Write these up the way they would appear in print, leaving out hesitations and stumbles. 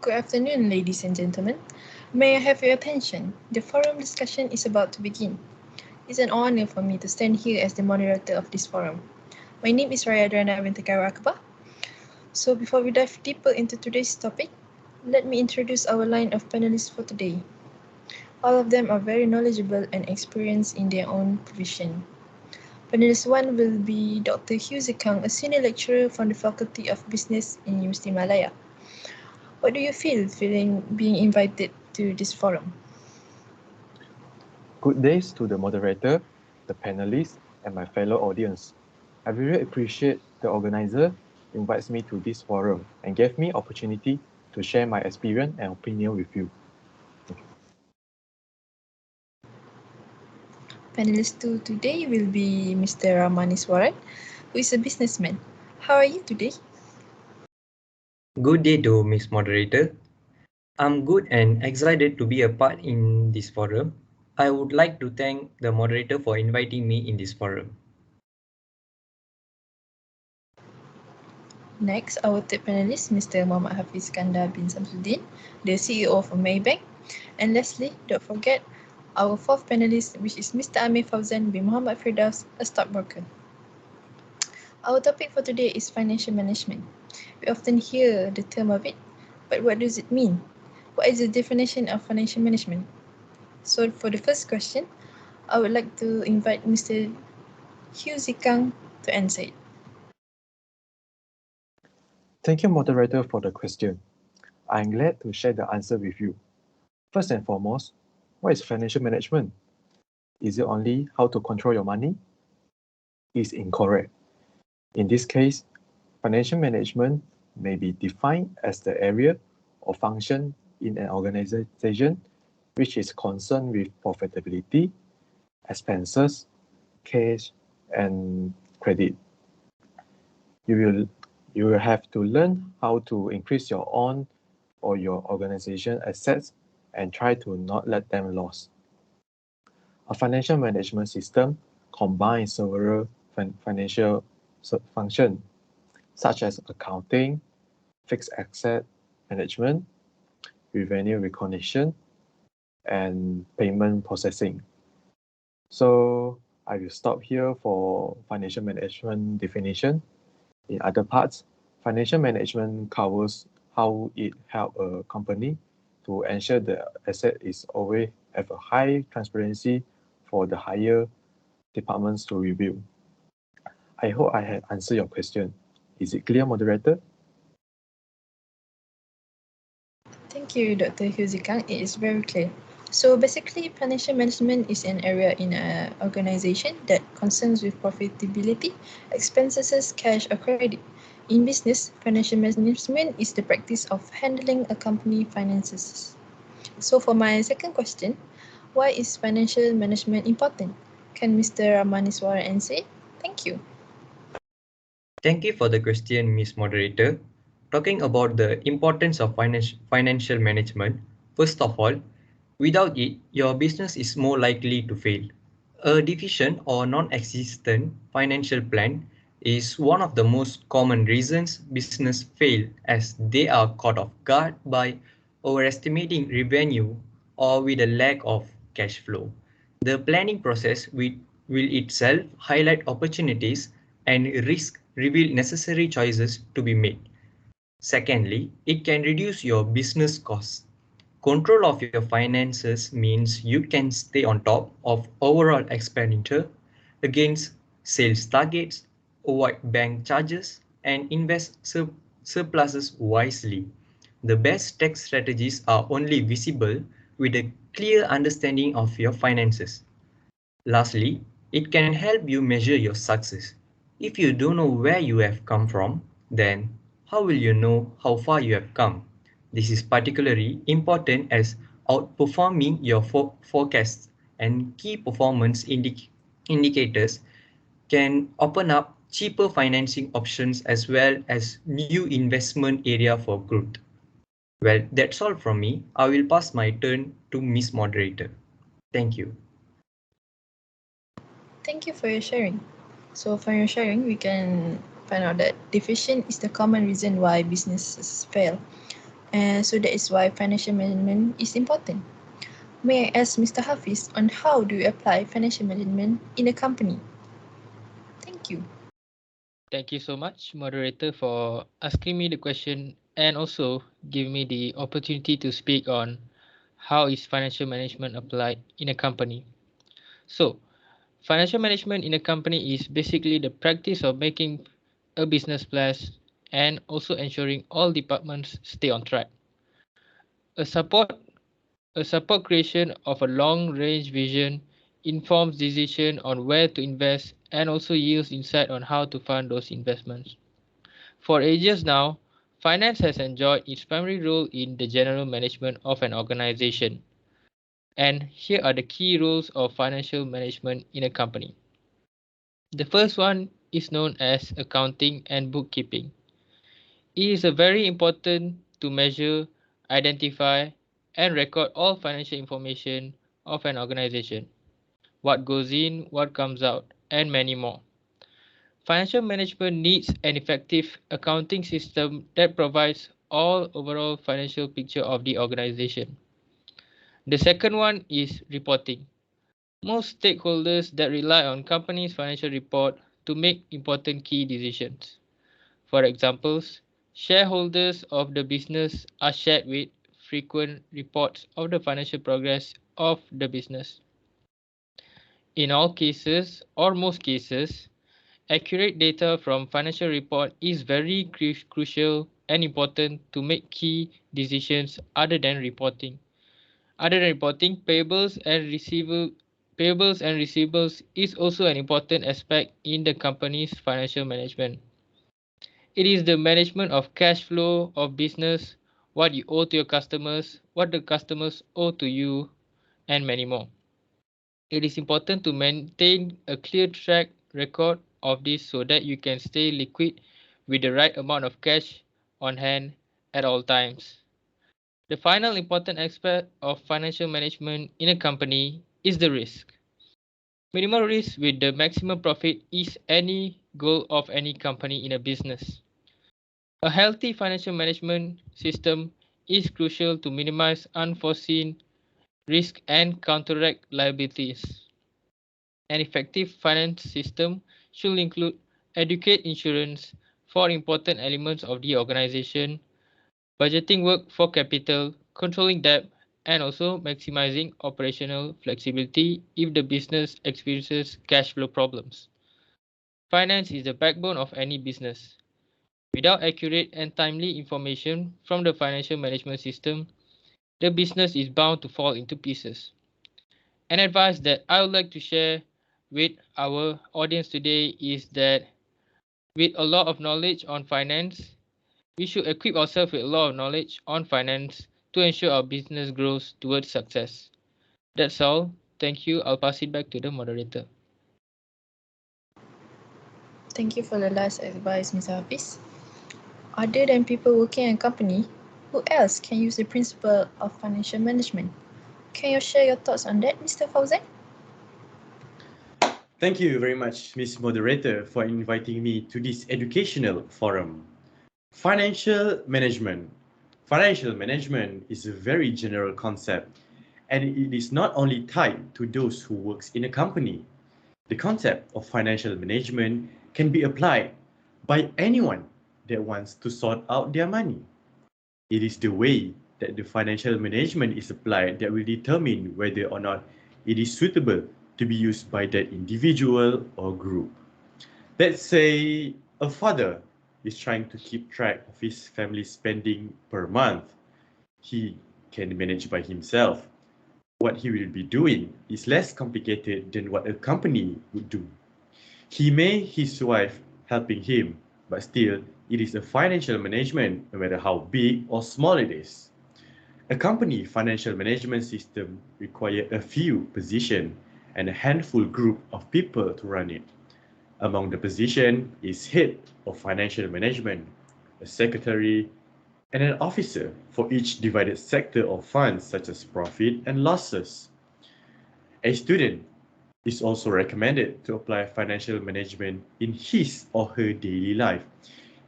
Good afternoon, ladies and gentlemen. May I have your attention? The forum discussion is about to begin. It's an honor for me to stand here as the moderator of this forum. My name is Raya binti Akbar. So before we dive deeper into today's topic, let me introduce our line of panelists for today. All of them are very knowledgeable and experienced in their own profession. Panelist 1 will be Dr. Hew Zi Kang, a senior lecturer from the Faculty of Business in University Malaya. What do you feel being invited to this forum? Good days to the moderator, the panelists, and my fellow audience. I really appreciate the organizer invites me to this forum and gave me opportunity to share my experience and opinion with you. Panelist 2 today will be Mr. Ramaniswaraan, who is a businessman. How are you today? Good day to Miss Moderator. I'm good and excited to be a part in this forum. I would like to thank the moderator for inviting me in this forum. Next, our third panelist, Mr. Muhammad Hafiz Iskandar bin Samsuddin, the CEO of Maybank. And lastly, don't forget our fourth panelist, which is Mr. Amir Fauzan bin Muhammad Firdaus, a stockbroker. Our topic for today is financial management. We often hear the term of it, but what does it mean? What is the definition of financial management? So for the first question, I would like to invite Mr. Hew Zi Kang to answer it. Thank you, moderator, for the question. I'm glad to share the answer with you. First and foremost, what is financial management? Is it only how to control your money? It's incorrect. In this case, financial management may be defined as the area or function in an organization which is concerned with profitability, expenses, cash, and credit. You will have to learn how to increase your own or your organization assets and try to not let them lose. A financial management system combines several financial functions such as accounting, fixed asset management, revenue recognition, and payment processing. So I will stop here for financial management definition. In other parts, financial management covers how it helps a company to ensure the asset is always have a high transparency for the higher departments to review. I hope I have answered your question. Is it clear, moderator? Thank you, Dr. Hew Zi Kang. It is very clear. So basically, financial management is an area in an organization that concerns with profitability, expenses, cash, or credit. In business, financial management is the practice of handling a company finances. So for my second question, why is financial management important? Can Mr. Ramaniswaraan answer it? Thank you. Thank you for the question, Miss Moderator. Talking about the importance of financial management, first of all, without it, your business is more likely to fail. A deficient or non-existent financial plan is one of the most common reasons business fail, as they are caught off guard by overestimating revenue or with a lack of cash flow. The planning process will itself highlight opportunities and risk reveal necessary choices to be made. Secondly, it can reduce your business costs. Control of your finances means you can stay on top of overall expenditure against sales targets, avoid bank charges, and invest surpluses wisely. The best tax strategies are only visible with a clear understanding of your finances. Lastly, it can help you measure your success. If you don't know where you have come from, then how will you know how far you have come? This is particularly important as outperforming your forecasts and key performance indicators can open up cheaper financing options as well as new investment area for growth. Well, that's all from me. I will pass my turn to Miss Moderator. Thank you. Thank you for your sharing. So from your sharing, we can find out that deficient is the common reason why businesses fail. And so that is why financial management is important. May I ask Mr. Hafiz on how do you apply financial management in a company? Thank you. Thank you so much, moderator, for asking me the question and also giving me the opportunity to speak on how is financial management applied in a company. So, financial management in a company is basically the practice of making a business plan and also ensuring all departments stay on track. A support a support creation of a long-range vision informs decision on where to invest and also yields insight on how to fund those investments. For ages now, finance has enjoyed its primary role in the general management of an organization. And here are the key roles of financial management in a company. The first one is known as accounting and bookkeeping. It is a very important to measure, identify, and record all financial information of an organization. What goes in, what comes out, and many more. Financial management needs an effective accounting system that provides all overall financial picture of the organization. The second one is reporting. Most stakeholders that rely on companies' financial report to make important key decisions. For examples, shareholders of the business are shared with frequent reports of the financial progress of the business. In all cases, or most cases, accurate data from financial report is very crucial and important to make key decisions other than reporting, payables and receivables is also an important aspect in the company's financial management. It is the management of cash flow of business, what you owe to your customers, what the customers owe to you, and many more. It is important to maintain a clear track record of this so that you can stay liquid with the right amount of cash on hand at all times. The final important aspect of financial management in a company is the risk. Minimal risk with the maximum profit is any goal of any company in a business. A healthy financial management system is crucial to minimize unforeseen risk and counteract liabilities. An effective finance system should include adequate insurance for important elements of the organization, budgeting work for capital, controlling debt, and also maximizing operational flexibility if the business experiences cash flow problems. Finance is the backbone of any business. Without accurate and timely information from the financial management system, the business is bound to fall into pieces. An advice that I would like to share with our audience today is that with a lot of knowledge on finance, we should equip ourselves with a lot of knowledge on finance to ensure our business grows towards success. That's all. Thank you. I'll pass it back to the moderator. Thank you for the last advice, Mr. Hafiz. Other than people working in a company, who else can use the principle of financial management? Can you share your thoughts on that, Mr. Fauzan? Thank you very much, Miss Moderator, for inviting me to this educational forum. Financial management. Financial management is a very general concept, and it is not only tied to those who works in a company. The concept of financial management can be applied by anyone that wants to sort out their money. It is the way that the financial management is applied that will determine whether or not it is suitable to be used by that individual or group. Let's say a father is trying to keep track of his family spending per month. He can manage by himself. What he will be doing is less complicated than what a company would do. He may his wife helping him, but still it is a financial management no matter how big or small it is. A company financial management system requires a few positions and a handful group of people to run it. Among the position is head of financial management, a secretary, and an officer for each divided sector of funds such as profit and losses. A student is also recommended to apply financial management in his or her daily life.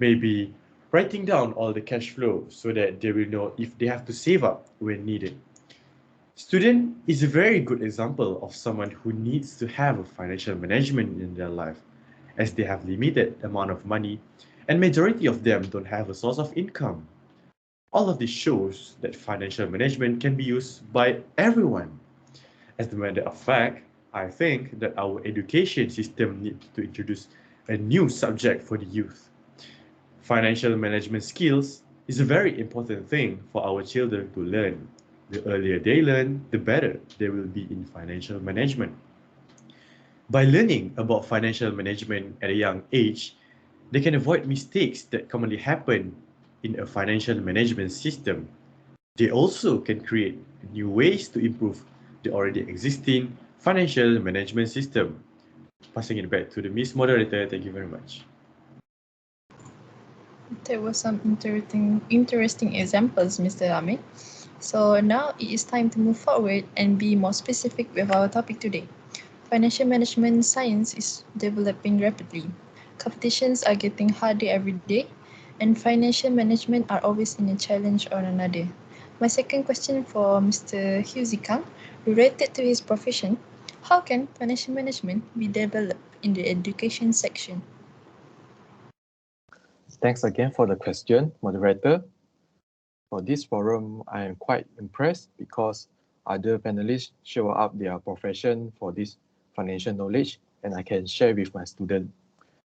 Maybe writing down all the cash flow so that they will know if they have to save up when needed. Student is a very good example of someone who needs to have a financial management in their life, as they have limited amount of money and majority of them don't have a source of income. All of this shows that financial management can be used by everyone. As a matter of fact, I think that our education system needs to introduce a new subject for the youth. Financial management skills is a very important thing for our children to learn. The earlier they learn, the better they will be in financial management. By learning about financial management at a young age, they can avoid mistakes that commonly happen in a financial management system. They also can create new ways to improve the already existing financial management system. Passing it back to the Miss Moderator, thank you very much. There were some interesting examples, Mr. Amir. So now it is time to move forward and be more specific with our topic today. Financial management science is developing rapidly. Competitions are getting harder every day, and financial management are always in a challenge or another. My second question for Mr. Hew Zi Kang, related to his profession, how can financial management be developed in the education section? Thanks again for the question, moderator. For this forum, I am quite impressed because other panelists show up their profession for this financial knowledge, and I can share with my student.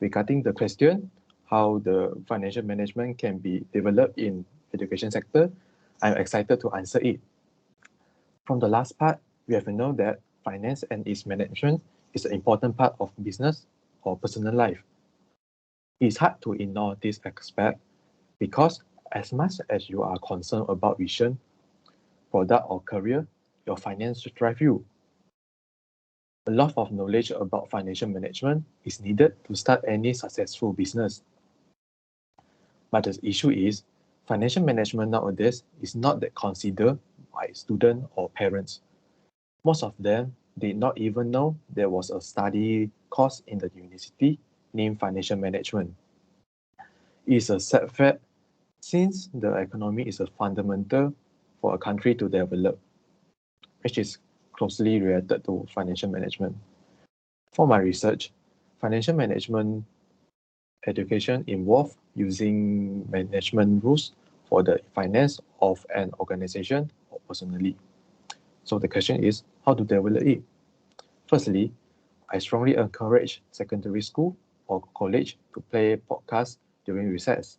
Regarding the question, how the financial management can be developed in education sector, I'm excited to answer it. From the last part, we have to know that finance and its management is an important part of business or personal life. It's hard to ignore this aspect because as much as you are concerned about vision, product or career, your finance should drive you. A lot of knowledge about financial management is needed to start any successful business. But the issue is, financial management nowadays is not that considered by students or parents. Most of them did not even know there was a study course in the university named financial management. It is a sad fact since the economy is a fundamental for a country to develop, which is closely related to financial management. For my research, financial management education involves using management rules for the finance of an organization or personally. So the question is, how to develop it? Firstly, I strongly encourage secondary school or college to play podcasts during recess.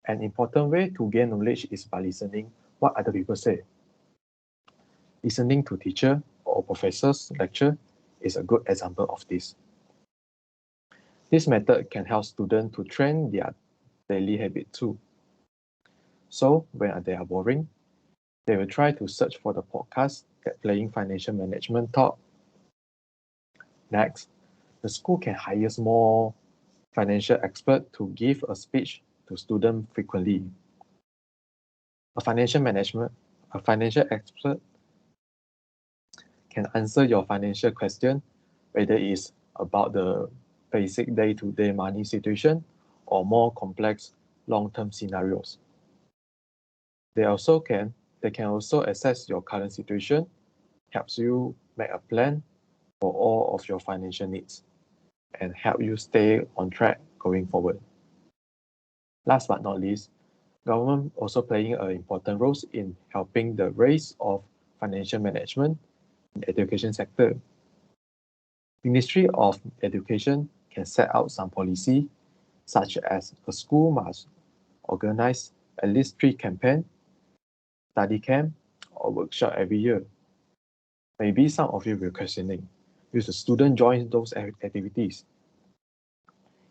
An important way to gain knowledge is by listening what other people say. Listening to teacher or professors lecture is a good example of this. This method can help students to train their daily habit too. So when they are boring, they will try to search for the podcast that playing financial management talk. Next, the school can hire more financial experts to give a speech to students frequently. A financial expert can answer your financial question, whether it's about the basic day-to-day money situation or more complex long-term scenarios. They can also assess your current situation, helps you make a plan for all of your financial needs, and help you stay on track going forward. Last but not least, government also playing an important role in helping the rise of financial management in the education sector. Ministry of Education can set out some policy, such as a school must organize at least 3 campaigns, study camp, or workshop every year. Maybe some of you will questioning, will the student join those activities?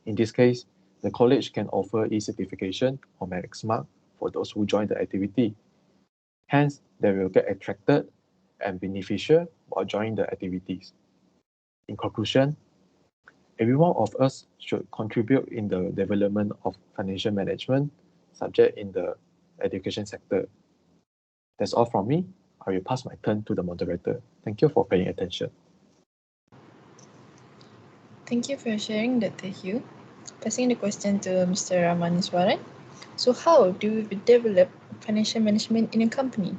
In this case, the college can offer e-certification or merit mark for those who join the activity. Hence, they will get attracted and beneficial while joining the activities. In conclusion, every one of us should contribute in the development of financial management subject in the education sector. That's all from me. I will pass my turn to the moderator. Thank you for paying attention. Thank you for sharing, Dr. Hew. Passing the question to Mr. Ramaniswaraan. So how do we develop financial management in a company?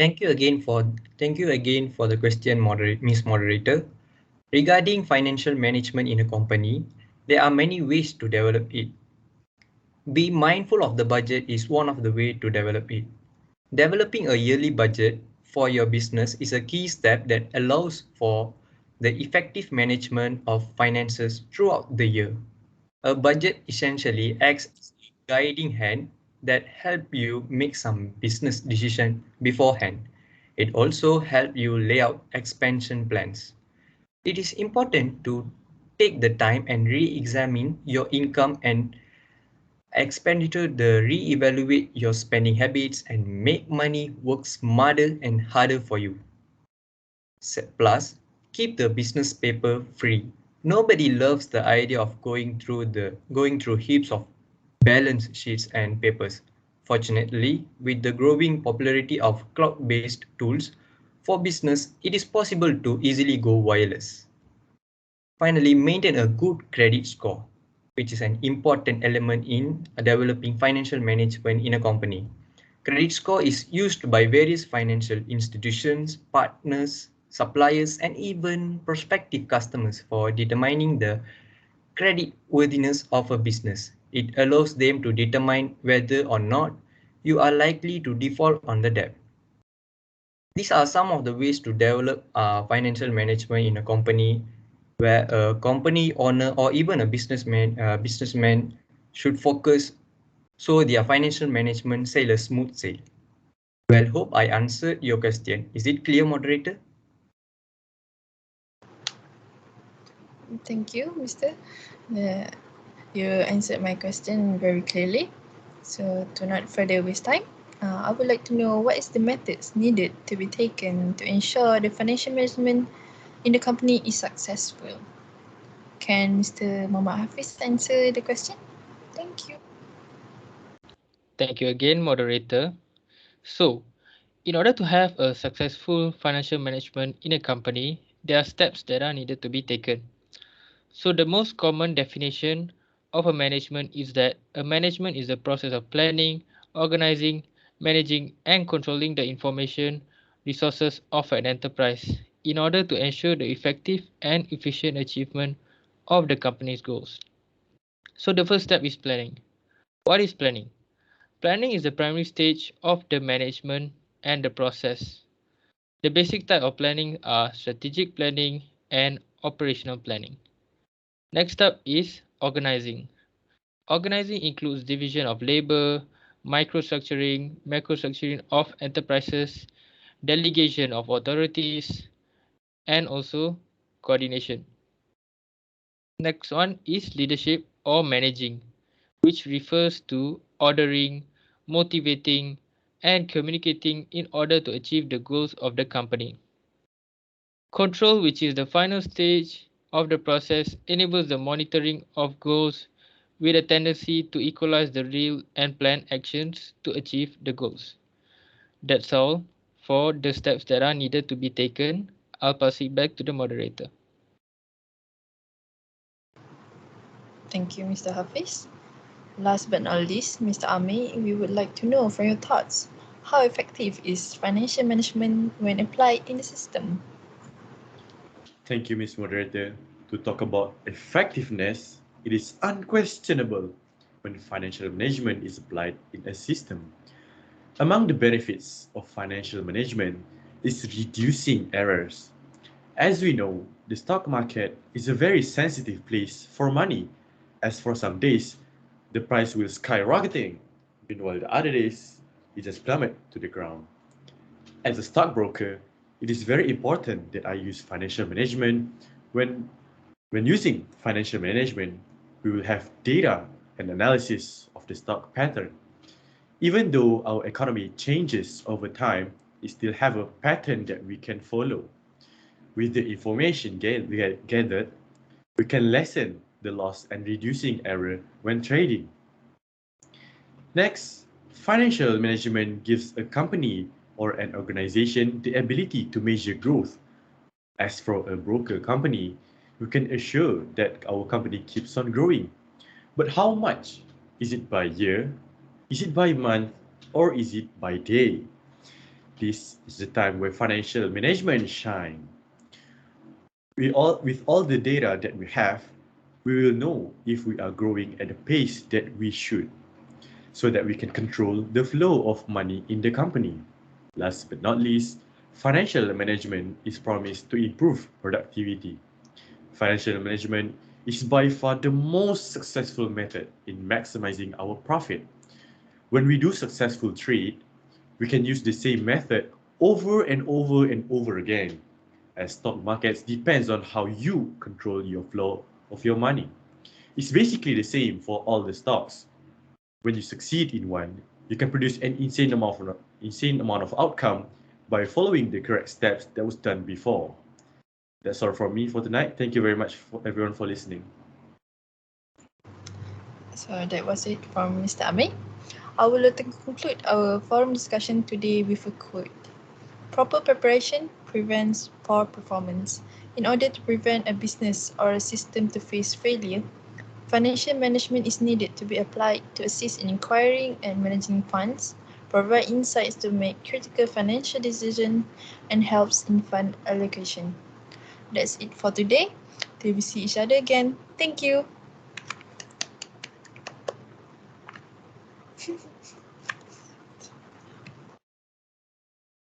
Thank you again for the question, Miss Moderator. Regarding financial management in a company, there are many ways to develop it. Be mindful of the budget is one of the ways to develop it. Developing a yearly budget for your business is a key step that allows for the effective management of finances throughout the year. A budget essentially acts as a guiding hand that helps you make some business decision beforehand. It also helps you lay out expansion plans. It is important to take the time and re-examine your income and expenditure to re-evaluate your spending habits and make money work smarter and harder for you. Plus, keep the business paper free. Nobody loves the idea of going through heaps of balance sheets and papers. Fortunately, with the growing popularity of cloud-based tools for business, it is possible to easily go wireless. Finally, maintain a good credit score, which is an important element in developing financial management in a company. Credit score is used by various financial institutions, partners, suppliers, and even prospective customers for determining the credit worthiness of a business. It allows them to determine whether or not you are likely to default on the debt. These are some of the ways to develop financial management in a company, where a company owner or even a businessman should focus so their financial management sail a smooth sail. Well, hope I answered your question. Is it clear, moderator? Thank you, Mr. You answered my question very clearly. So to not further waste time, I would like to know what is the methods needed to be taken to ensure the financial management in the company is successful. Can Mr. Muhammad Hafiz answer the question? Thank you. Thank you again, moderator. So, in order to have a successful financial management in a company, there are steps that are needed to be taken. So, the most common definition of a management is that a management is the process of planning, organizing, managing, and controlling the information resources of an enterprise in order to ensure the effective and efficient achievement of the company's goals. So, the first step is planning. What is planning? Planning is the primary stage of the management and the process. The basic type of planning are strategic planning and operational planning. Next up is organizing. Organizing includes division of labor, microstructuring, macrostructuring of enterprises, delegation of authorities, and also coordination. Next one is leadership or managing, which refers to ordering, motivating, and communicating in order to achieve the goals of the company. Control, which is the final stage of the process, enables the monitoring of goals with a tendency to equalize the real and planned actions to achieve the goals. That's all for the steps that are needed to be taken. I'll pass it back to the moderator. Thank you, Mr. Hafiz. Last but not least, Mr. Amir, we would like to know from your thoughts, how effective is financial management when applied in the system? Thank you, Ms. Moderator. To talk about effectiveness, it is unquestionable when financial management is applied in a system. Among the benefits of financial management is reducing errors. As we know, the stock market is a very sensitive place for money, as for some days, the price will skyrocketing, meanwhile the other days, it just plummet to the ground. As a stockbroker, it is very important that I use financial management. When using financial management, we will have data and analysis of the stock pattern. Even though our economy changes over time, we still have a pattern that we can follow. With the information gathered, we can lessen the loss and reducing error when trading. Next, financial management gives a company or an organization the ability to measure growth. As for a broker company, we can assure that our company keeps on growing. But how much? Is it by year? Is it by month? Or is it by day? This is the time where financial management shine. With all the data that we have, we will know if we are growing at the pace that we should, so that we can control the flow of money in the company. Last but not least, financial management is promised to improve productivity. Financial management is by far the most successful method in maximizing our profit. When we do successful trade, we can use the same method over and over and over again, as stock markets depends on how you control your flow of your money. It's basically the same for all the stocks. When you succeed in one, you can produce an insane amount of outcome by following the correct steps that was done before. That's all from me for tonight. Thank you very much for everyone for listening. So that was it from Mr. Amir. I will conclude our forum discussion today with a quote. Proper preparation prevents poor performance. In order to prevent a business or a system to face failure, financial management is needed to be applied to assist in acquiring and managing funds, provide insights to make critical financial decisions, and helps in fund allocation. That's it for today. Till we see each other again. Thank you.